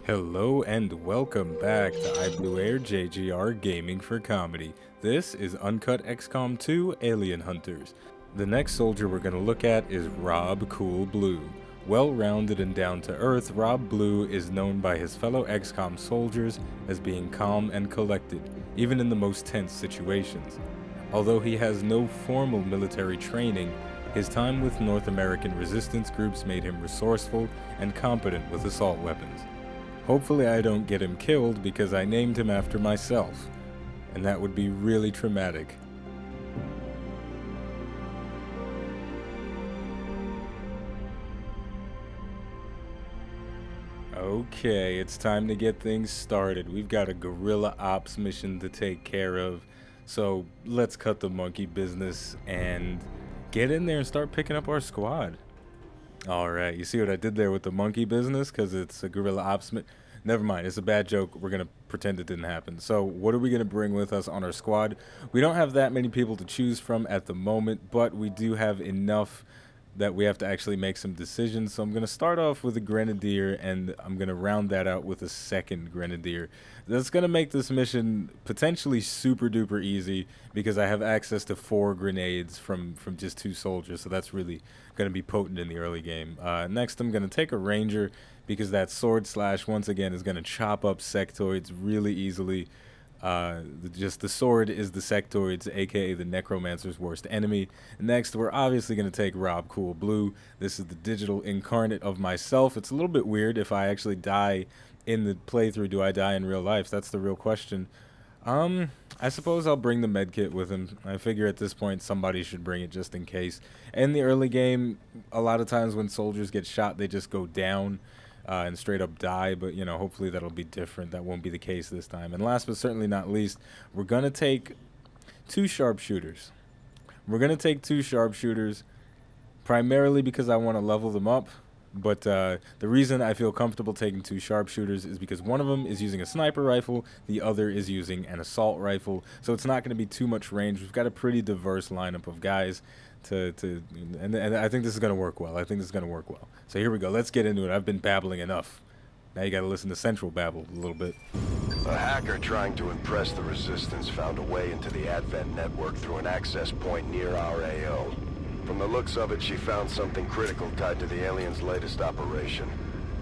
Hello and welcome back to iBluairJgR Gaming for Comedy. This is UNCUT XCOM 2 Alien Hunters. The next soldier we're going to look at is Rob Cool Blue. Well-rounded and down-to-earth, Rob Blue is known by his fellow XCOM soldiers as being calm and collected, even in the most tense situations. Although he has no formal military training, his time with North American resistance groups made him resourceful and competent with assault weapons. Hopefully I don't get him killed because I named him after myself, and that would be really traumatic. Okay, it's time to get things started. We've got a guerrilla ops mission to take care of, so let's cut the monkey business and get in there and start picking up our squad. Alright, you see what I did there with the monkey business? Because it's a guerrilla ops. Never mind, it's a bad joke. We're going to pretend it didn't happen. So, what are we going to bring with us on our squad? We don't have that many people to choose from at the moment, but we do have enough that we have to actually make some decisions. So, I'm going to start off with a grenadier, and I'm going to round that out with a second grenadier. That's going to make this mission potentially super duper easy because I have access to 4 grenades from just 2 soldiers, so that's really going to be potent in the early game. Next, I'm going to take a ranger because that sword slash, once again, is going to chop up sectoids really easily. Just the sword is the sectoids, aka the necromancer's worst enemy. Next, we're obviously going to take Rob Cool Blue. This is the digital incarnate of myself. It's a little bit weird if I actually die in the playthrough. Do I die in real life? That's the real question. I suppose I'll bring the medkit with him. I figure at this point somebody should bring it just in case. In the early game, a lot of times when soldiers get shot, they just go down and straight up die, but you know, hopefully that'll be different. That won't be the case this time. And last but certainly not least, we're gonna take 2 sharpshooters. We're gonna take 2 sharpshooters primarily because I want to level them up. But the reason I feel comfortable taking 2 sharpshooters is because one of them is using a sniper rifle, the other is using an assault rifle, so it's not going to be too much range. We've got a pretty diverse lineup of guys and I think this is going to work well. I think this is going to work well. So here we go. Let's get into it. I've been babbling enough. Now you got to listen to Central babble a little bit. A hacker trying to impress the Resistance found a way into the Advent network through an access point near our AO. From the looks of it, she found something critical tied to the aliens' latest operation.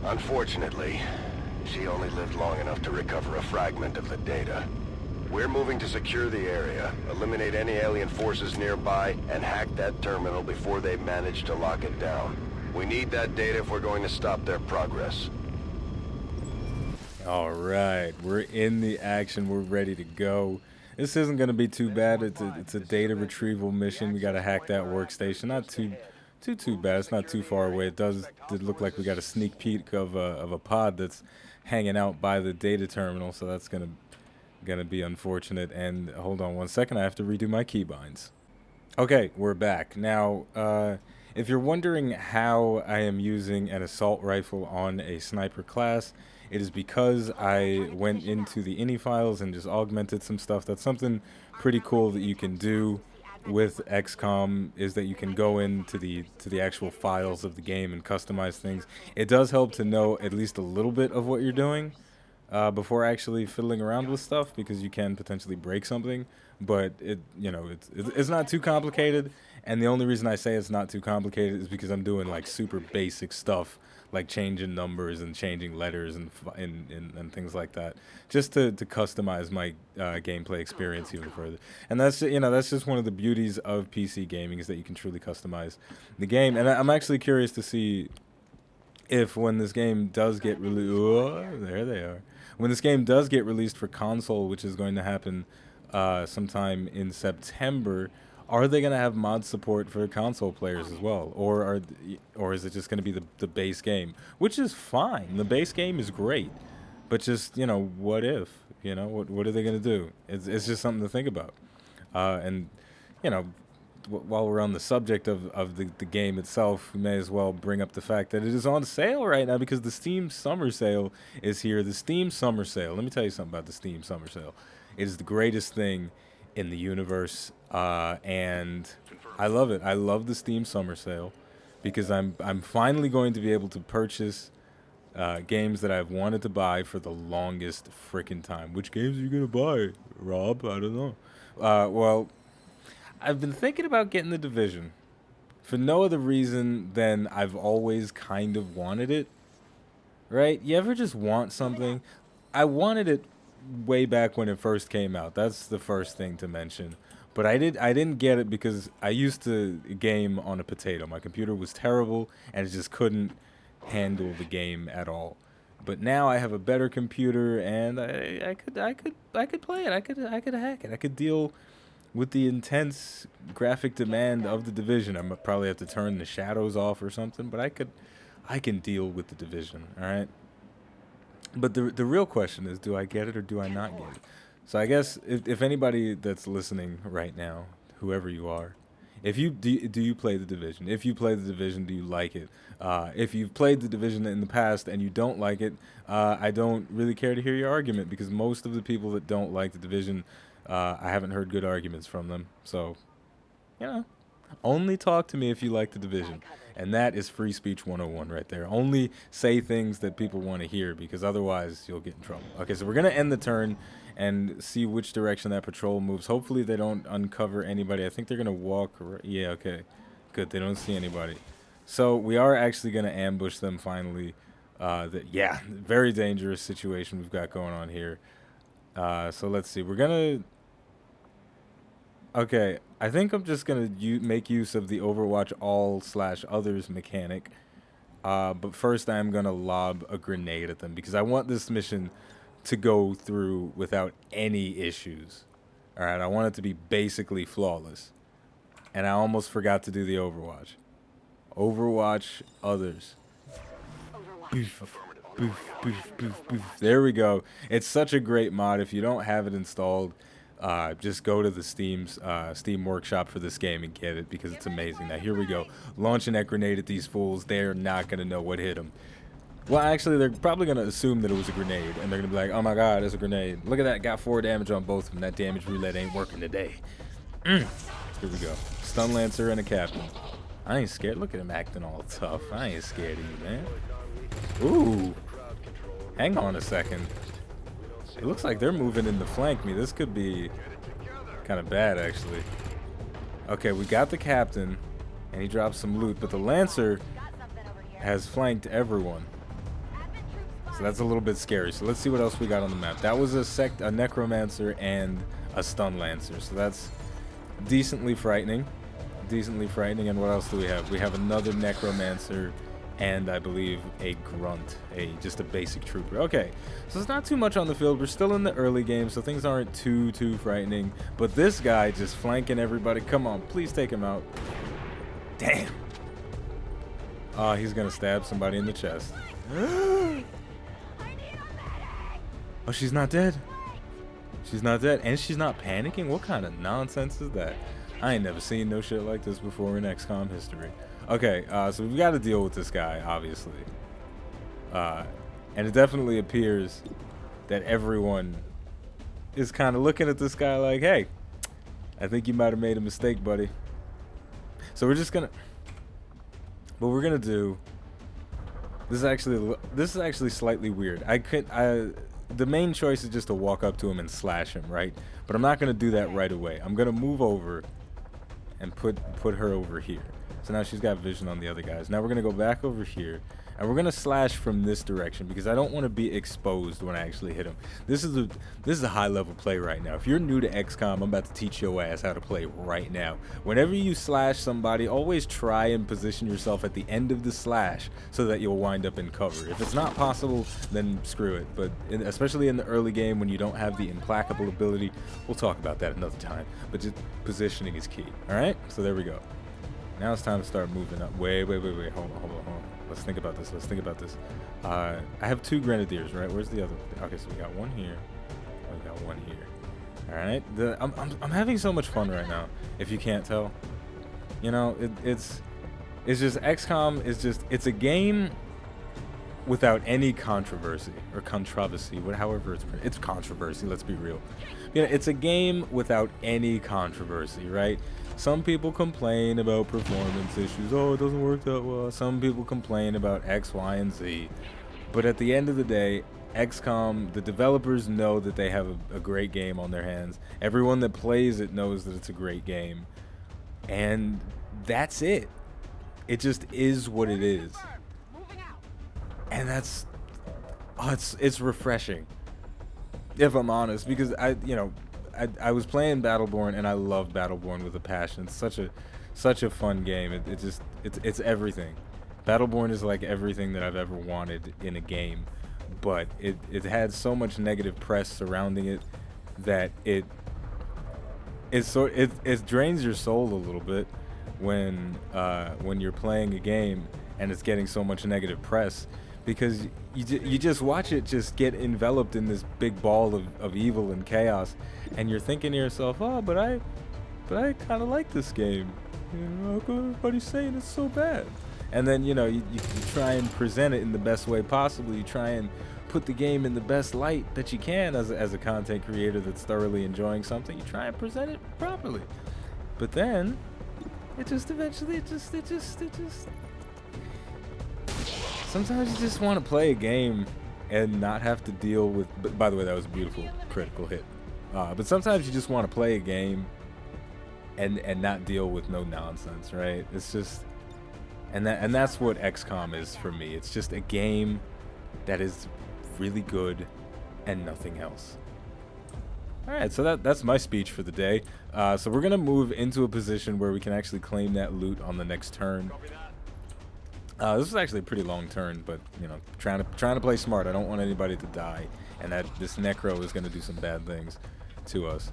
Unfortunately, she only lived long enough to recover a fragment of the data. We're moving to secure the area, eliminate any alien forces nearby, and hack that terminal before they manage to lock it down. We need that data if we're going to stop their progress. All right, we're in the action. We're ready to go. This isn't going to be too bad. It's a data retrieval mission. We got to hack that workstation. Not too bad. It's not too far away. It did look like we got a sneak peek of a pod that's hanging out by the data terminal. So that's gonna be unfortunate. And hold on one second. I have to redo my keybinds. Okay, we're back now. If you're wondering how I am using an assault rifle on a sniper class, it is because I went into the ini files and just augmented some stuff. That's something pretty cool that you can do with XCOM, is that you can go into the actual files of the game and customize things. It does help to know at least a little bit of what you're doing before actually fiddling around with stuff, because you can potentially break something. But it's not too complicated, and the only reason I say it's not too complicated is because I'm doing like super basic stuff, like changing numbers and changing letters and things like that, just to customize my gameplay experience even further. And that's just one of the beauties of PC gaming, is that you can truly customize the game. And I'm actually curious to see if when this game does get released, there they are. When this game does get released for console, which is going to happen sometime in September, are they going to have mod support for console players as well, or is it just going to be the base game, which is fine? The base game is great, but just what if what are they going to do? It's just something to think about. And while we're on the subject of the game itself, we may as well bring up the fact that it is on sale right now because the Steam Summer Sale is here. The Steam Summer Sale. Let me tell you something about the Steam Summer Sale. It is the greatest thing in the universe, and I love it. I love the Steam Summer Sale because I'm finally going to be able to purchase games that I've wanted to buy for the longest freaking time. Which games are you gonna buy, Rob? I don't know. Well, I've been thinking about getting The Division for no other reason than I've always kind of wanted it. Right? You ever just want something? I wanted it way back when it first came out. That's the first thing to mention. But I didn't get it because I used to game on a potato. My computer was terrible and it just couldn't handle the game at all. But now I have a better computer and I could play it. I could hack it. I could deal with the intense graphic demand of The Division. I might probably have to turn the shadows off or something, but I can deal with The Division, all right? But the real question is, do I get it or do I not get it? So I guess if anybody that's listening right now, whoever you are, if you do you play The Division? If you play The Division, do you like it? If you've played The Division in the past and you don't like it, I don't really care to hear your argument because most of the people that don't like The Division, I haven't heard good arguments from them. So, you know, only talk to me if you like The Division. And that is free speech 101 right there. Only say things that people want to hear because otherwise you'll get in trouble. Okay, so we're going to end the turn and see which direction that patrol moves. Hopefully they don't uncover anybody. I think they're going to walk. Yeah, okay. Good, they don't see anybody. So we are actually going to ambush them finally. Yeah, very dangerous situation we've got going on here. So let's see. We're going to... Okay, I think I'm just going to make use of the Overwatch All / others mechanic. But first I'm going to lob a grenade at them because I want this mission to go through without any issues. Alright, I want it to be basically flawless. And I almost forgot to do the Overwatch. Overwatch others. Boof, boof, boof, boof, boof. There we go. It's such a great mod. If you don't have it installed, just go to the Steam Workshop for this game and get it because it's amazing. Now here we go. Launching that grenade at these fools. They're not going to know what hit them. Well, actually, they're probably going to assume that it was a grenade. And they're going to be like, oh my god, it's a grenade. Look at that. Got 4 damage on both of them. That damage roulette ain't working today. Here we go. Stun Lancer and a captain. I ain't scared. Look at him acting all tough. I ain't scared of you, man. Ooh. Hang on a second. It looks like they're moving in to flank me. This could be kind of bad, actually. Okay, we got the captain, and he dropped some loot, but the Lancer has flanked everyone. So that's a little bit scary. So let's see what else we got on the map. That was a Necromancer and a Stun Lancer. So that's decently frightening. Decently frightening. And what else do we have? We have another Necromancer and I believe a Grunt, just a basic trooper. Okay, so it's not too much on the field. We're still in the early game, so things aren't too frightening. But this guy just flanking everybody. Come on, please take him out. Damn. He's gonna stab somebody in the chest. Oh, she's not dead. She's not dead, and she's not panicking? What kind of nonsense is that? I ain't never seen no shit like this before in XCOM history. Okay, so we've got to deal with this guy, obviously. And it definitely appears that everyone is kind of looking at this guy like, hey, I think you might have made a mistake, buddy. So we're just gonna... What we're gonna do... This is actually slightly weird. The main choice is just to walk up to him and slash him, right? But I'm not gonna do that right away. I'm gonna move over and put her over here. So now she's got vision on the other guys. Now we're gonna go back over here and we're gonna slash from this direction because I don't want to be exposed when I actually hit him. This is a high level play right now. If you're new to XCOM, I'm about to teach your ass how to play right now. Whenever you slash somebody, always try and position yourself at the end of the slash so that you'll wind up in cover. If it's not possible, then screw it. But especially in the early game when you don't have the implacable ability, we'll talk about that another time. But just positioning is key. All right, so there we go. Now it's time to start moving up. Wait. Hold on. Let's think about this. I have 2 grenadiers, right? Where's the other? Okay, so we got one here. We got one here. All right. I'm having so much fun right now. If you can't tell, you know, it's just XCOM is just it's a game without any controversy or controversy, however it's controversy. Let's be real. You know, it's a game without any controversy, right? Some people complain about performance issues. Oh, it doesn't work that well. Some people complain about X, Y, and Z. But at the end of the day, XCOM, the developers know that they have a great game on their hands. Everyone that plays it knows that it's a great game. And that's it. It just is what it is. And that's, oh, it's refreshing, if I'm honest, because I was playing Battleborn and I love Battleborn with a passion. It's such a fun game. It's everything. Battleborn is like everything that I've ever wanted in a game, but it had so much negative press surrounding it that it drains your soul a little bit when you're playing a game and it's getting so much negative press, because you just watch it just get enveloped in this big ball of evil and chaos, and you're thinking to yourself, oh, but I kind of like this game. How come everybody's saying it's so bad? And then you try and present it in the best way possible. You try and put the game in the best light that you can as a content creator that's thoroughly enjoying something. You try and present it properly, but then it just eventually sometimes you just want to play a game and not have to deal with. By the way, that was a beautiful critical hit. But sometimes you just want to play a game and not deal with no nonsense, right? It's just, and that's what XCOM is for me. It's just a game that is really good and nothing else. All right, so that's my speech for the day. So we're gonna move into a position where we can actually claim that loot on the next turn. This is actually a pretty long turn, but trying to play smart. I don't want anybody to die, and that this necro is gonna do some bad things to us.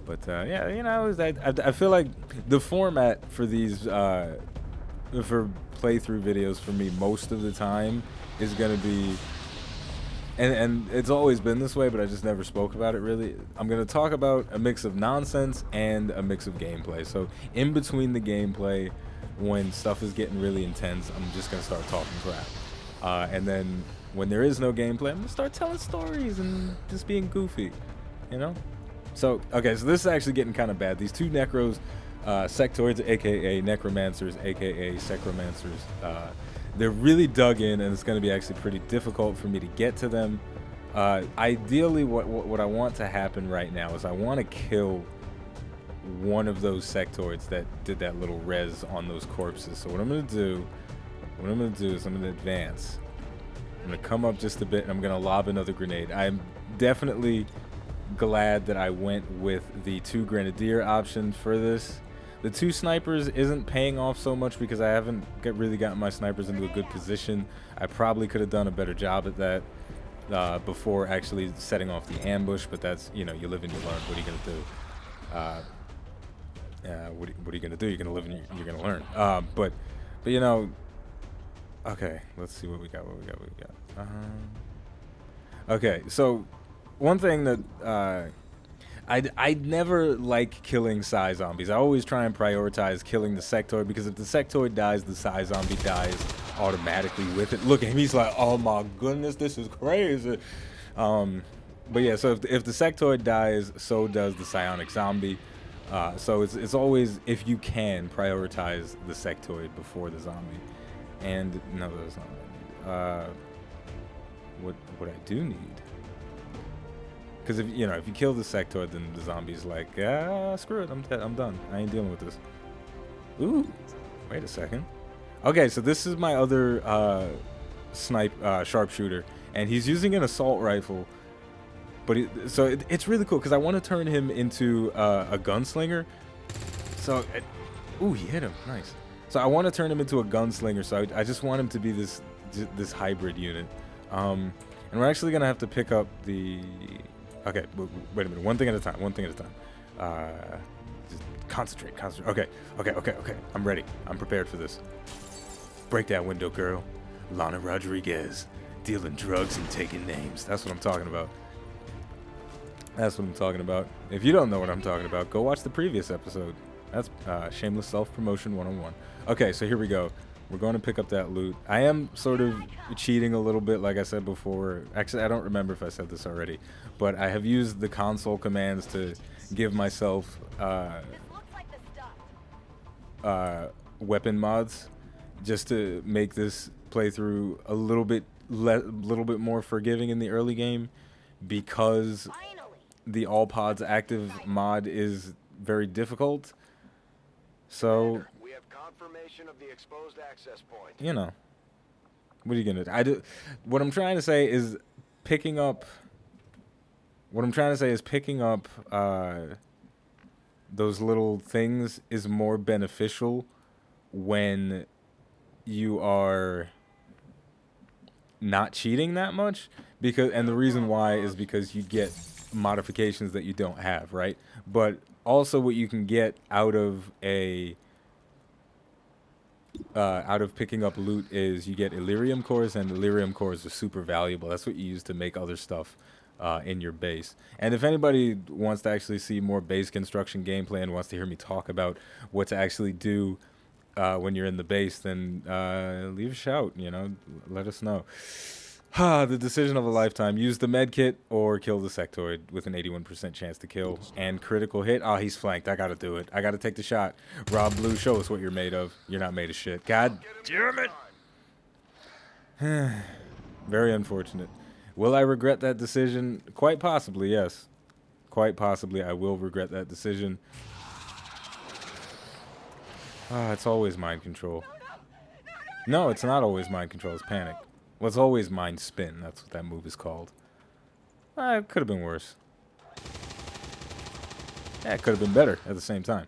But yeah, I feel like the format for these for playthrough videos for me most of the time is gonna be, and it's always been this way, but I just never spoke about it really. I'm gonna talk about a mix of nonsense and a mix of gameplay. So in between the gameplay, when stuff is getting really intense, I'm just gonna start talking crap, and then when there is no gameplay, I'm gonna start telling stories and just being goofy, So okay, so this is actually getting kind of bad. These two necros, sectoids, aka necromancers, aka secromancers, they're really dug in, and it's going to be actually pretty difficult for me to get to them. Ideally, what I want to happen right now is I want to kill one of those sectoids that did that little res on those corpses. So what I'm going to do is I'm going to advance. I'm going to come up just a bit, and I'm going to lob another grenade. I'm definitely glad that I went with the 2 grenadier option for this. The 2 snipers isn't paying off so much because I haven't really gotten my snipers into a good position. I probably could have done a better job at that before actually setting off the ambush, but that's, you live and you learn. What are you going to do? What are you going to do? You're going to live and you're going to learn. But okay, let's see what we got. Okay, so one thing that I'd never like killing psi zombies. I always try and prioritize killing the sectoid, because if the sectoid dies, the psi zombie dies automatically with it. Look at him, he's like, oh my goodness, this is crazy. But yeah, so if the sectoid dies, so does the psionic zombie. So it's always, if you can, prioritize the sectoid before the zombie. And no, that's not what I need. What I do need, because if you kill the sectoid, then the zombie's like, screw it, I'm done. I ain't dealing with this. Ooh, wait a second. Okay, so this is my other sharpshooter, and he's using an assault rifle. But it's really cool because I want to turn him into a gunslinger. So, ooh, he hit him, nice. So I want to turn him into a gunslinger. So I just want him to be this hybrid unit. And we're actually gonna have to pick up the. Okay, wait a minute. One thing at a time. Just concentrate. Okay. I'm ready. I'm prepared for this. Break that window, girl. Lana Rodriguez, dealing drugs and taking names. That's what I'm talking about. If you don't know what I'm talking about, go watch the previous episode. That's shameless self-promotion 101. Okay, so here we go. We're going to pick up that loot. I am sort of cheating a little bit, like I said before. Actually, I don't remember if I said this already, but I have used the console commands to give myself weapon mods, just to make this playthrough a little bit little bit more forgiving in the early game because the all pods active mod is very difficult. So, we have confirmation of the exposed access point. you know, what are you gonna do? What I'm trying to say is picking up. What I'm trying to say is picking up those little things is more beneficial when you are not cheating that much, and the reason why is because you get modifications that you don't have, right? But also what you can get out of picking up loot is you get Illyrium cores, and Illyrium cores are super valuable. That's what you use to make other stuff in your base. And if anybody wants to actually see more base construction gameplay and wants to hear me talk about what to actually do when you're in the base, then leave a shout, you know, let us know. The decision of a lifetime. Use the med kit or kill the sectoid with an 81% chance to kill and critical hit. Oh, he's flanked. I gotta do it. I gotta take the shot. Rob Blue, show us what you're made of. You're not made of shit. God damn it. Very unfortunate. Will I regret that decision? Quite possibly, yes. Quite possibly I will regret that decision. It's always mind control. No, it's not always mind control. It's panic. Well, it's always mind spin. That's what that move is called. It could have been worse. Yeah, it could have been better at the same time.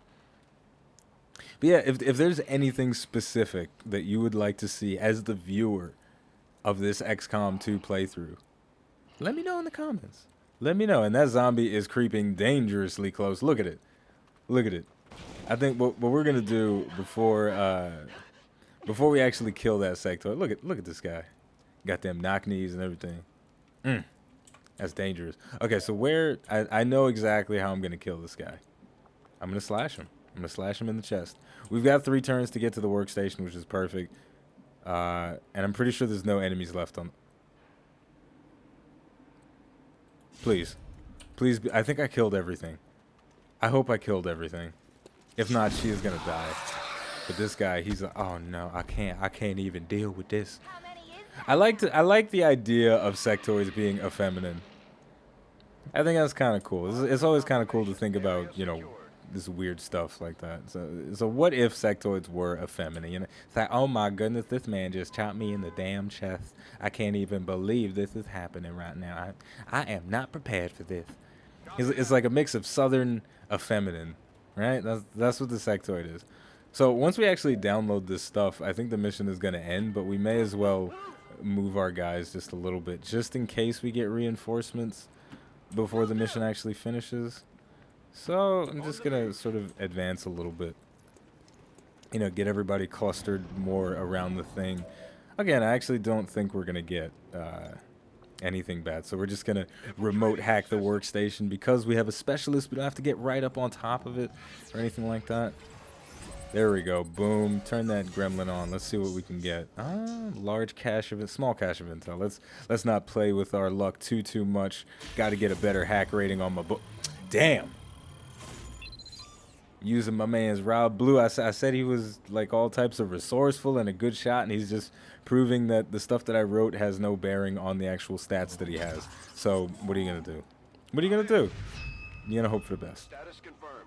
But yeah, if there's anything specific that you would like to see as the viewer of this XCOM 2 playthrough, let me know in the comments. Let me know. And that zombie is creeping dangerously close. Look at it. Look at it. I think what we're gonna do before we actually kill that sectoid. Look at this guy. Got them knock knees and everything. That's dangerous. Okay, so I know exactly how I'm gonna kill this guy. I'm gonna slash him. I'm gonna slash him in the chest. We've got 3 turns to get to the workstation, which is perfect. And I'm pretty sure there's no enemies left on. Please. Please. I think I killed everything. I hope I killed everything. If not, she is gonna die. But this guy, he's like, oh no, I can't even deal with this. I like the idea of sectoids being effeminate. I think that's kind of cool. It's always kind of cool to think about, you know, this weird stuff like that. So what if sectoids were effeminate? You know, it's like, oh my goodness, this man just chopped me in the damn chest. I can't even believe this is happening right now. I am not prepared for this. It's like a mix of southern effeminate, right? That's what the sectoid is. So once we actually download this stuff, I think the mission is gonna end, but we may as well move our guys just a little bit, just in case we get reinforcements before the mission actually finishes. So I'm just gonna sort of advance a little bit, you know, get everybody clustered more around the thing. Again, I actually don't think we're gonna get anything bad, so we're just gonna remote hack the workstation because we have a specialist. We don't have to get right up on top of it or anything like that. There we go. Boom. Turn that gremlin on. Let's see what we can get. Large cache of it, small cache of intel. Let's not play with our luck too much. Got to get a better hack rating on my book. Damn. Using my man's Rob Blue. I said he was like all types of resourceful and a good shot, and he's just proving that the stuff that I wrote has no bearing on the actual stats that he has. So what are you gonna do? What are you gonna do? You're gonna hope for the best.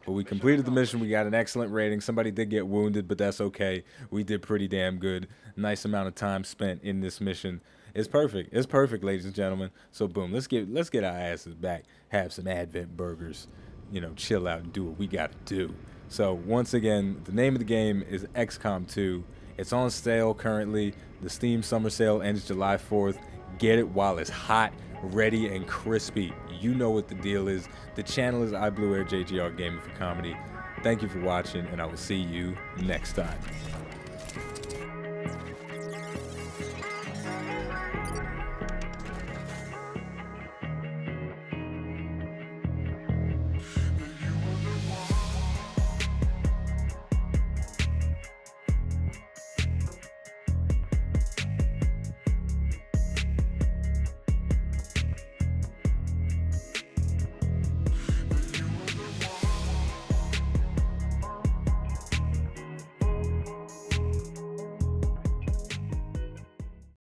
But we completed the mission. We got an excellent rating. Somebody did get wounded, but that's okay. We did pretty damn good. Nice amount of time spent in this mission. It's perfect. It's perfect, ladies and gentlemen. So boom, let's get our asses back. Have some Advent burgers. You know, chill out and do what we gotta do. So once again, the name of the game is XCOM 2. It's on sale currently. The Steam Summer Sale ends July 4th. Get it while it's hot, ready, and crispy. You know what the deal is. The channel is iBluairJgR Gaming for Comedy. Thank you for watching, and I will see you next time.